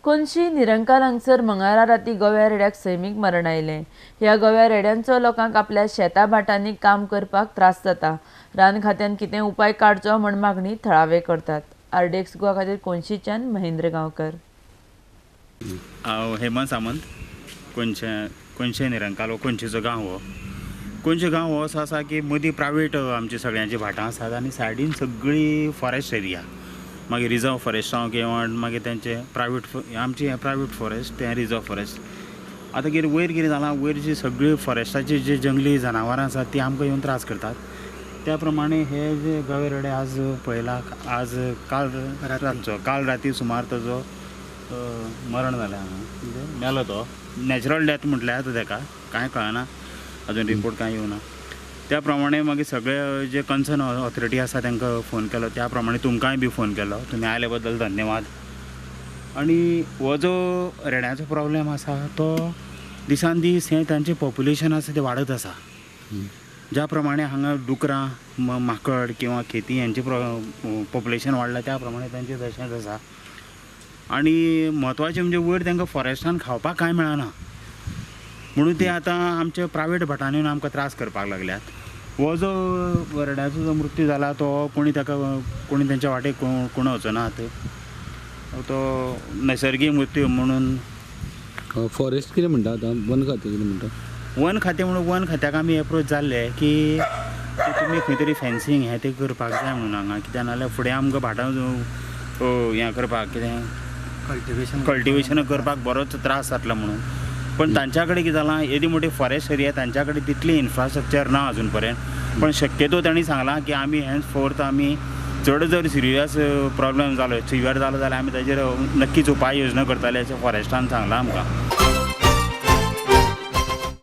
कोनशी निरंकाल हांगसर मंगळारा राती गोव्या रेड्याक सैमीक मरण आयलें. ह्या गोव्या रेड्यांचो लोकांक आपल्या शेता भाटांनी काम करपाक त्रास जाता. रान खात्यान कितें उपाय काडचो म्हण मागणी थळावे करतात. आरडीएक्स गोवा खातीर कोनशीच्यान महेंद्र गांवकर. हांव हेमंत सामंत. कोणशे निरंकाल हो कोणशेचो गांव हो. कोणशे गांव हो असो आसा की मदीं प्रायवेट आमची सगळ्यांची भाटां आसात आनी सायडीन सगळी फॉरेस्ट एरिया. मागीर रिजर्व फॉरेस्ट हांव घेवन मागीर तेंचे आमची प्रायवेट फॉरेस्ट तें रिजर्व फॉरेस्ट. आतां वयर कितें जालां, वयरची सगळी फॉरेस्टाची जी जंगली जनावरां आसात ती आमकां येवन त्रास करतात. त्या प्रमाणे हे जे गवे रेडे आज पळयला, आज काल राती सुमार ताजो मरण जालें हांगा. म्हणजे मेलो तो. नॅचरल डेथ म्हटल्यार ताका कांय कळना, अजून रिपोर्ट कांय येवना. त्या प्रमाणे मागीर सगळे जे कन्सर्न ऑथॉरिटी आसा तांकां फोन केलो. त्या प्रमाणे तुमकांय बी फोन केलो. तुमी आयले बद्दल धन्यवाद. आनी हो जो रेड्याचो प्रॉब्लेम आसा तो दिसान दीस हें तांचें पॉप्युलेशन आसा तें वाडत आसा. ज्या प्रमाणे हांगा डुकरां, माकड किंवा खेती हेंचें पॉप्युलेशन वाडलां त्या प्रमाणे तांचें तशेंच आसा. आनी म्हत्वाचें म्हणजे वयर तांकां फॉरेस्टान खावपाक कांय मेळना म्हणून ते आतां आमच्या प्रायवेट भाटांनी येवन आमकां त्रास करपाक लागल्यात. हो जो रेड्याचो जो मृत्यू जाला तो कोणी तेंच्या वाटेक कोण वचनात. तो नैसर्गीक मृत्यू म्हणून. फॉरेस्ट कितें म्हणटा आतां? वन खातें कितें म्हणटा? वन खातें म्हणून वन खात्याक आमी एप्रोच जाल्ले की तुमी खंय तरी फेन्सींग हें तें करपाक जाय म्हणून हांगा. कित्याक नाजाल्यार फुडें आमकां भाटां हें करपाक कितें कल्टिवेशन करपाक बरोच त्रास जातलो म्हणून. पण तांच्या कडेन कितें जालां, येदी मोठी फॉरेस्ट एरिया तांच्या कडेन तितली इन्फ्रास्ट्रक्चर ना अजून पर्यंत. पण शक्यतो तांणी सांगलां की आमी हेन्स फोर्थ आमी चड जर सिरियस प्रॉब्लेम जालो, सिवियर जालो जाल्यार आमी ताजेर नक्कीच उपाय योजना करतले अशें फॉरेस्टान सांगलां आमकां.